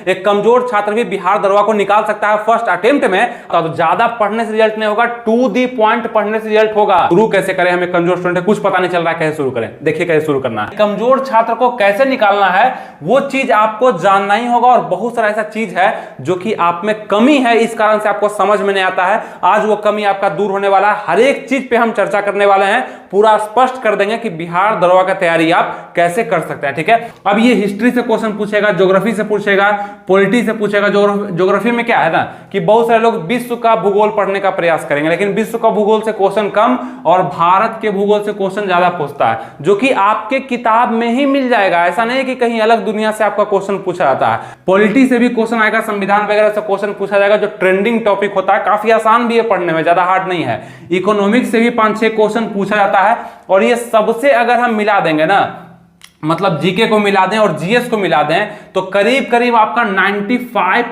एक कमजोर छात्र भी बिहार दरोगा को निकाल सकता है फर्स्ट अटेम्प्ट में। तो ज्यादा पढ़ने से रिजल्ट नहीं होगा, टू दी पॉइंट पढ़ने से रिजल्ट होगा। शुरू कैसे करें, हमें कमजोर स्टूडेंट है, कुछ पता नहीं चल रहा है, कैसे शुरू करें। देखिए कैसे शुरू करना है। कमजोर छात्र को कैसे निकालना है वो चीज आपको जानना ही होगा, और बहुत सारा ऐसा चीज है जो कि आप में कमी है, इस कारण से आपको समझ में नहीं आता है। आज वो कमी आपका दूर होने वाला है। हर एक चीज पे हम चर्चा करने वाले हैं, पूरा स्पष्ट कर देंगे कि बिहार दरोगा का तैयारी आप कैसे कर सकते हैं। ठीक है, अब ये हिस्ट्री से क्वेश्चन पूछेगा, ज्योग्राफी से पूछेगा, पॉलिटी से पूछेगा। ज्योग्राफी में क्या है ना कि बहुत सारे लोग विश्व का भूगोल पढ़ने का प्रयास करेंगे, लेकिन विश्व का भूगोल से क्वेश्चन कम और भारत के भूगोल से क्वेश्चन ज्यादा पूछता है, जो कि आपके किताब में ही मिल जाएगा। ऐसा नहीं है कि कहीं अलग दुनिया से आपका क्वेश्चन पूछा जाता है। पॉलिटी से भी क्वेश्चन आएगा, संविधान वगैरह से क्वेश्चन पूछा जाएगा, जो ट्रेंडिंग टॉपिक होता है, काफी आसान भी है पढ़ने में, ज्यादा हार्ड नहीं है। इकोनॉमिक्स से भी 5-6 क्वेश्चन पूछा जाता है, और ये सबसे अगर हम मिला देंगे ना, मतलब जीके को मिला दें और जीएस को मिला दें, तो करीब करीब आपका 95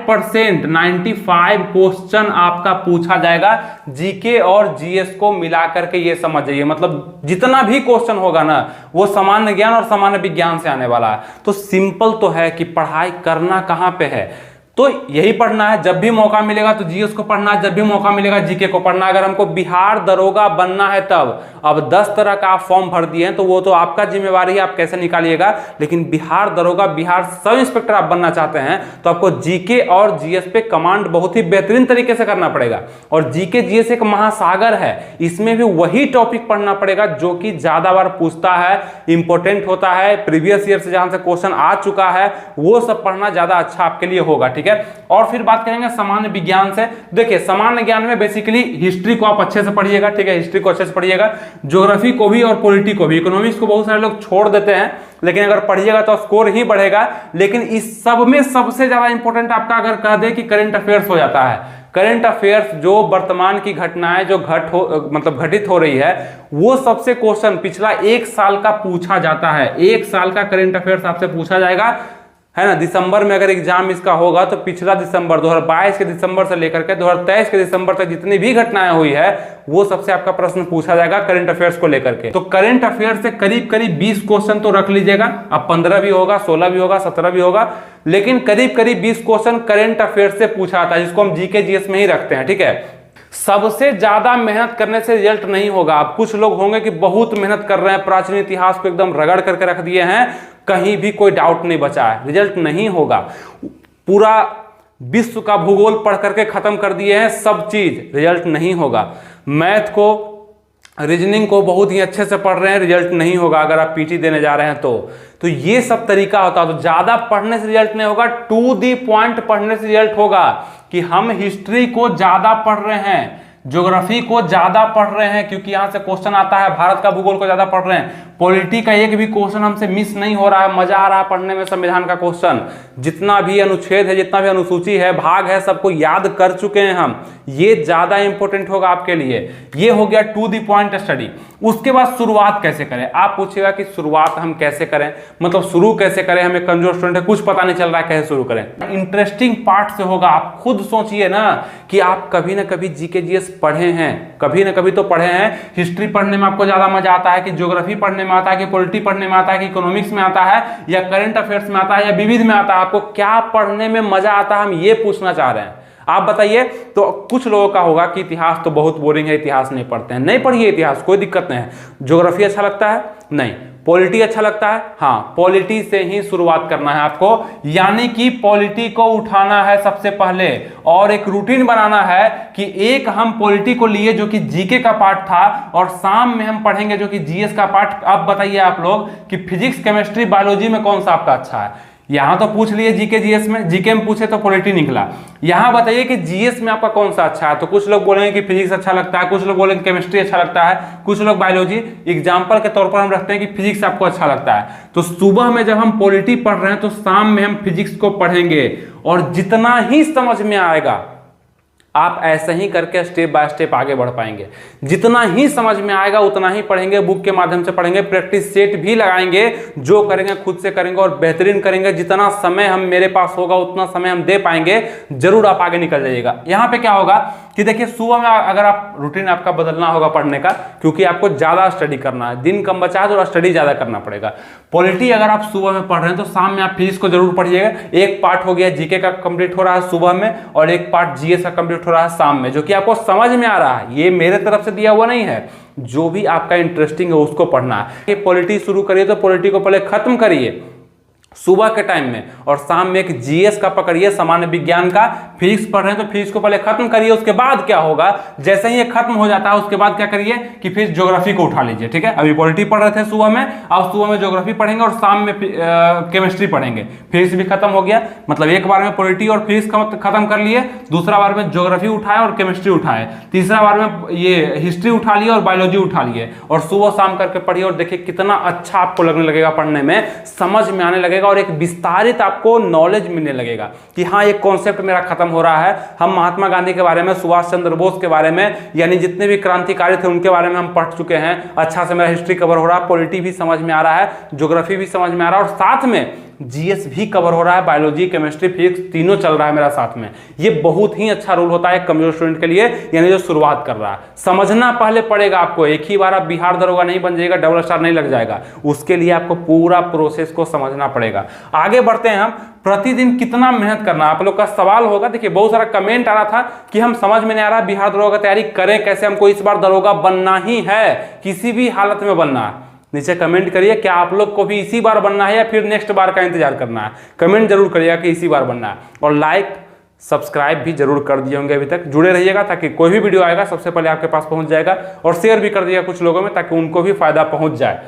क्वेश्चन आपका पूछा जाएगा जीके और जीएस को मिला करके। ये समझ जाइए, मतलब जितना भी क्वेश्चन होगा ना वो सामान्य ज्ञान और सामान्य विज्ञान से आने वाला है। तो सिंपल तो है कि पढ़ाई करना कहां पे है, तो यही पढ़ना है। जब भी मौका मिलेगा तो जीएस को पढ़ना है, जब भी मौका मिलेगा जीके को पढ़ना है। अगर हमको बिहार दरोगा बनना है तब, अब 10 तरह का आप फॉर्म भर दिए हैं तो वो तो आपका जिम्मेवारी है, आप कैसे निकालिएगा। लेकिन बिहार दरोगा, बिहार सब इंस्पेक्टर आप बनना चाहते हैं तो आपको जीके और जीएस पे कमांड बहुत ही बेहतरीन तरीके से करना पड़ेगा। और जीके जीएस एक महासागर है, इसमें भी वही टॉपिक पढ़ना पड़ेगा जो कि ज्यादा बार पूछता है, इंपॉर्टेंट होता है, प्रीवियस ईयर से जहां से क्वेश्चन आ चुका है, वो सब पढ़ना ज्यादा अच्छा आपके लिए होगा। ठीक है, और फिर बात करेंगे सामान्य विज्ञान से। देखिए सामान्य ज्ञान में बेसिकली हिस्ट्री को आप अच्छे से पढ़िएगा, ठीक है, हिस्ट्री को अच्छे से पढ़िएगा, ज्योग्राफी को भी और पॉलिटी को भी। इकोनॉमिक्स को बहुत सारे लोग छोड़ देते हैं, लेकिन अगर पढ़िएगा तो स्कोर ही बढ़ेगा। लेकिन इस सब में सबसे ज्यादा इंपॉर्टेंट आपका अगर कह दे कि करंट अफेयर्स हो जाता है। करंट अफेयर्स जो वर्तमान की घटनाएं जो घटित हो रही है, वो सबसे क्वेश्चन पिछला 1 साल का पूछा जाता है। 1 साल का करंट अफेयर्स आपसे पूछा जाएगा, है ना। दिसंबर में अगर एग्जाम इसका होगा तो पिछला दिसंबर 2022 के दिसंबर से लेकर के 2023 के दिसंबर तक जितनी भी घटनाएं हुई है वो सबसे आपका प्रश्न पूछा जाएगा करंट अफेयर्स को लेकर के। तो करंट अफेयर्स से करीब करीब 20 क्वेश्चन तो रख लीजिएगा। अब 15 भी होगा, 16 भी होगा, 17 भी होगा, लेकिन करीब करीब 20 क्वेश्चन करंट अफेयर्स से पूछा जाता है, जिसको हम जीके जीएस में ही रखते हैं। ठीक है, सबसे ज्यादा मेहनत करने से रिजल्ट नहीं होगा। अब कुछ लोग होंगे कि बहुत मेहनत कर रहे हैं, प्राचीन इतिहास को एकदम रगड़ करके रख दिए हैं, कहीं भी कोई डाउट नहीं बचा है, रिजल्ट नहीं होगा। पूरा विश्व का भूगोल पढ़ करके खत्म कर दिए हैं सब चीज, रिजल्ट नहीं होगा। मैथ को, रीजनिंग को बहुत ही अच्छे से पढ़ रहे हैं, रिजल्ट नहीं होगा अगर आप पीटी देने जा रहे हैं तो ये सब तरीका होता है। तो ज्यादा पढ़ने से रिजल्ट नहीं होगा, टू दी पॉइंट पढ़ने से रिजल्ट होगा। कि हम हिस्ट्री को ज्यादा पढ़ रहे हैं, ज्योग्राफी को ज्यादा पढ़ रहे हैं क्योंकि यहां से क्वेश्चन आता है, भारत का भूगोल को ज्यादा पढ़ रहे हैं, पॉलिटी का एक भी क्वेश्चन हमसे मिस नहीं हो रहा है, मजा आ रहा है पढ़ने में, संविधान का क्वेश्चन, जितना भी अनुच्छेद है, जितना भी अनुसूची है, भाग है, सबको याद कर चुके हैं हम। ये ज्यादा इंपॉर्टेंट होगा आपके लिए। ये हो गया टू दी पॉइंट स्टडी। उसके बाद शुरुआत कैसे करें, आप पूछेगा कि शुरुआत हम कैसे करें, मतलब शुरू कैसे करें, हमें कमजोर स्टूडेंट है, कुछ पता नहीं चल रहा है, कैसे शुरू करें। इंटरेस्टिंग पार्ट से होगा। आप खुद सोचिए ना कि आप कभी ना कभी जीके जीएस पढ़े हैं, कभी ना कभी तो पढ़े हैं। हिस्ट्री पढ़ने में आपको ज्यादा मजा आता है कि ज्योग्राफी पढ़ने में आता है कि पॉलिटी पढ़ने में आता है कि इकोनॉमिक्स में आता है या करंट अफेयर्स में आता है या विविध में आता है, आपको क्या पढ़ने में मजा आता है, हम ये पूछना चाह रहे हैं। आप बताइए। तो कुछ लोगों का होगा कि इतिहास तो बहुत बोरिंग है, इतिहास नहीं पढ़ते हैं, नहीं पढ़िए इतिहास, कोई दिक्कत नहीं है। ज्योग्राफी अच्छा लगता है, नहीं। पॉलिटी अच्छा लगता है, हाँ, पॉलिटी से ही शुरुआत करना है आपको, यानी कि पॉलिटी को उठाना है सबसे पहले और एक रूटीन बनाना है कि एक हम पॉलिटी को लिए जो कि जीके का पार्ट था और शाम में हम पढ़ेंगे जो कि जीएस का पार्ट। अब बताइए आप लोग कि फिजिक्स, केमिस्ट्री, बायोलॉजी में कौन सा आपका अच्छा है। यहां तो पूछ लिए जीके जीएस में, जीके में पूछे तो पॉलिटी निकला। यहां बताइए कि जीएस में आपका कौन सा अच्छा है, तो कुछ लोग बोलेंगे कि फिजिक्स अच्छा लगता है, कुछ लोग बोलेंगे केमिस्ट्री अच्छा लगता है, कुछ लोग बायोलॉजी। एग्जाम्पल के तौर पर हम रखते हैं कि फिजिक्स आपको अच्छा लगता है, तो सुबह में जब हम पॉलिटी पढ़ रहे हैं तो शाम में हम फिजिक्स को पढ़ेंगे और जितना ही समझ में आएगा आप ऐसे ही करके स्टेप बाय स्टेप आगे बढ़ पाएंगे। जितना ही समझ में आएगा उतना ही पढ़ेंगे, बुक के माध्यम से पढ़ेंगे, प्रैक्टिस सेट भी लगाएंगे, जो करेंगे खुद से करेंगे और बेहतरीन करेंगे। जितना समय हम मेरे पास होगा उतना समय हम दे पाएंगे, जरूर आप आगे निकल जाइएगा। यहाँ पे क्या होगा कि देखिए सुबह में अगर आप रूटीन आपका बदलना होगा पढ़ने का, क्योंकि आपको ज्यादा स्टडी करना है, दिन कम बचा है तो स्टडी ज्यादा करना पड़ेगा। पॉलिटी अगर आप सुबह में पढ़ रहे हैं तो शाम में आप फिजिक्स को जरूर पढ़िएगा। एक पार्ट हो गया जीके का कंप्लीट हो रहा है सुबह में, और एक पार्ट जीएस का कंप्लीट हो रहा है शाम में, जो कि आपको समझ में आ रहा है। ये मेरे तरफ से दिया हुआ नहीं है, जो भी आपका इंटरेस्टिंग है उसको पढ़ना है। पॉलिटी शुरू करिए तो पॉलिटी को पहले खत्म करिए सुबह के टाइम में, और शाम में एक जीएस का पकड़िए, सामान्य विज्ञान का। फिजिक्स पढ़ रहे हैं तो फिजिक्स को पहले खत्म करिए। उसके बाद क्या होगा, जैसे ही ये खत्म हो जाता है उसके बाद क्या करिए कि फिर ज्योग्राफी को उठा लीजिए। ठीक है, अभी पॉलिटी पढ़ रहे थे सुबह में, अब सुबह में ज्योग्राफी पढ़ेंगे और शाम में केमिस्ट्री पढ़ेंगे। फिजिक्स भी खत्म हो गया, मतलब एक बार में पॉलिटी और फिजिक्स खत्म कर लिए, दूसरा बार में ज्योग्राफी उठाए और केमिस्ट्री उठाए, तीसरा बार में ये हिस्ट्री उठा लिए और बायोलॉजी उठा लिए, और सुबह शाम करके पढ़िए। और देखिए कितना अच्छा आपको लगने लगेगा, पढ़ने में समझ में आने लगेगा, और एक विस्तारित आपको नॉलेज मिलने लगेगा कि हाँ एक कॉन्सेप्ट मेरा खत्म हो रहा है। हम महात्मा गांधी के बारे में, सुभाष चंद्र बोस के बारे में, यानी जितने भी क्रांतिकारी थे उनके बारे में हम पढ़ चुके हैं। अच्छा से मेरा हिस्ट्री कवर हो रहा है, पॉलिटी भी समझ में आ रहा है, ज्योग्राफी भी समझ में आ रहा है, और साथ में जीएस भी कवर हो रहा है, बायोलॉजी केमिस्ट्री फिजिक्स तीनों चल रहा है मेरा साथ में। ये बहुत ही अच्छा रूल होता है एक कमजोर स्टूडेंट के लिए, यानी जो शुरुआत कर रहा है। समझना पहले पड़ेगा आपको, एक ही बार आप बिहार दरोगा नहीं बन जाएगा, डबल स्टार नहीं लग जाएगा, उसके लिए आपको पूरा प्रोसेस को समझना पड़ेगा। आगे बढ़ते हैं हम। प्रतिदिन कितना मेहनत करना, आप लोग का सवाल होगा। देखिए बहुत सारा कमेंट आ रहा था कि हम समझ में नहीं आ रहा बिहार दरोगा की तैयारी करें कैसे, हमको इस बार दरोगा बनना ही है, किसी भी हालत में बनना है। नीचे कमेंट करिए क्या आप लोग को भी इसी बार बनना है या फिर नेक्स्ट बार का इंतजार करना है। कमेंट जरूर करिएगा कि इसी बार बनना है, और लाइक सब्सक्राइब भी जरूर कर दिए होंगे अभी तक। जुड़े रहिएगा ताकि कोई भी वीडियो आएगा सबसे पहले आपके पास पहुंच जाएगा, और शेयर भी कर दिएगा कुछ लोगों में ताकि उनको भी फायदा पहुंच जाए।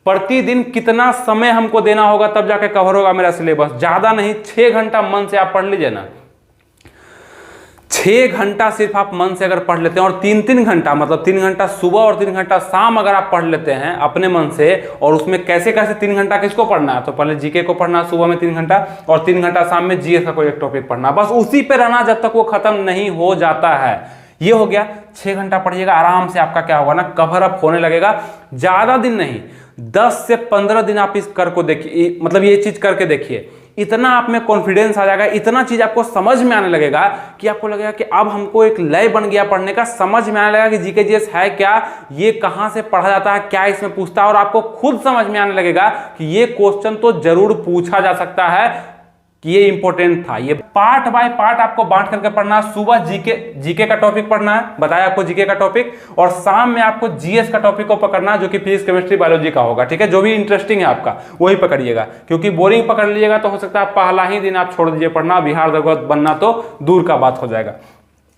प्रतिदिन कितना समय हमको देना होगा तब जाके कवर होगा मेरा सिलेबस, ज्यादा नहीं, 6 घंटा मन से आप पढ़ लीजिए ना। 6 घंटा सिर्फ आप मन से अगर पढ़ लेते हैं, और 3-3 घंटा, मतलब 3 घंटा सुबह और 3 घंटा शाम अगर आप पढ़ लेते हैं अपने मन से, और उसमें कैसे कैसे 3 घंटा किसको पढ़ना है, तो पहले जीके को पढ़ना सुबह में 3 घंटा, और 3 घंटा शाम में जीएस का कोई एक टॉपिक पढ़ना, बस उसी पे रहना जब तक वो खत्म नहीं हो जाता है। ये हो गया, 6 घंटा पढ़िएगा, आराम से आपका क्या होगा ना, कवर अप होने लगेगा। ज्यादा दिन नहीं, 10 से 15 दिन आप इस कर को देखिए, मतलब ये चीज करके देखिए, इतना आप में कॉन्फिडेंस आ जाएगा, इतना चीज आपको समझ में आने लगेगा कि आपको लगेगा कि अब हमको एक लय बन गया पढ़ने का, समझ में आने लगेगा कि जीके जीएस है क्या, ये कहां से पढ़ा जाता है, क्या इसमें पूछता है, और आपको खुद समझ में आने लगेगा कि ये क्वेश्चन तो जरूर पूछा जा सकता है, कि ये इंपॉर्टेंट था। ये पार्ट बाय पार्ट आपको बांट करके पढ़ना। सुबह जीके का टॉपिक पढ़ना है, बताया आपको जीके का टॉपिक, और शाम में आपको जीएस का टॉपिक को पकड़ना जो कि फिजिक्स केमिस्ट्री बायोलॉजी का होगा। ठीक है, जो भी इंटरेस्टिंग है आपका वही पकड़िएगा, क्योंकि बोरिंग पकड़ लीजिएगा तो हो सकता है पहला ही दिन आप छोड़ दीजिए पढ़ना, बिहार दरोगा बनना तो दूर का बात हो जाएगा।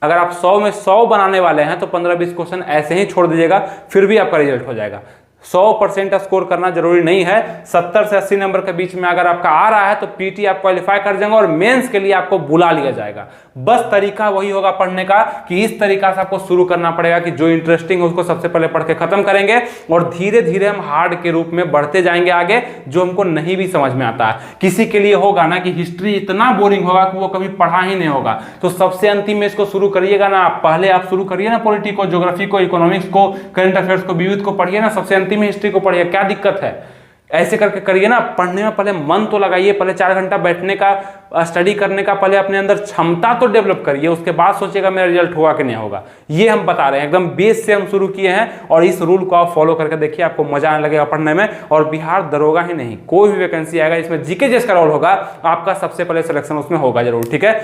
अगर आप 100 में 100 बनाने वाले हैं तो 15-20 क्वेश्चन ऐसे ही छोड़ दीजिएगा, फिर भी आपका रिजल्ट हो जाएगा। 100% स्कोर करना जरूरी नहीं है, 70 से 80 नंबर के बीच में अगर आपका आ रहा है तो पीटी आप क्वालिफाई कर जाएंगे, और मेंस के लिए आपको बुला लिया जाएगा। बस तरीका वही होगा पढ़ने का कि इस तरीका से आपको शुरू करना पड़ेगा कि जो इंटरेस्टिंग है उसको सबसे पहले पढ़ के खत्म करेंगे, और धीरे धीरे हम हार्ड के रूप में बढ़ते जाएंगे आगे, जो हमको नहीं भी समझ में आता है। किसी के लिए होगा ना कि हिस्ट्री इतना बोरिंग होगा कि वो कभी पढ़ा ही नहीं होगा, तो सबसे अंतिम में इसको शुरू करिएगा ना, पहले आप शुरू करिए ना पॉलिटी को, ज्योग्राफी को, इकोनॉमिक्स को, करंट अफेयर्स को, विविध को पढ़िए ना, सबसे अंतिम में हिस्ट्री को पढ़िए, क्या दिक्कत है। ऐसे करके करिए ना, पढ़ने में पहले मन तो लगाइए, पहले 4 घंटा बैठने का, स्टडी करने का पहले अपने अंदर क्षमता तो डेवलप करिए, उसके बाद सोचिएगा मेरा रिजल्ट हुआ कि नहीं होगा। ये हम बता रहे हैं, एकदम बेस से हम शुरू किए हैं, और इस रूल को आप फॉलो करके देखिए, आपको मजा आने लगेगा पढ़ने में। और बिहार दरोगा ही नहीं, कोई भी वैकेंसी आएगा इसमें जीके जीएस का रोल होगा, आपका सबसे पहले सिलेक्शन उसमें होगा जरूर। ठीक है।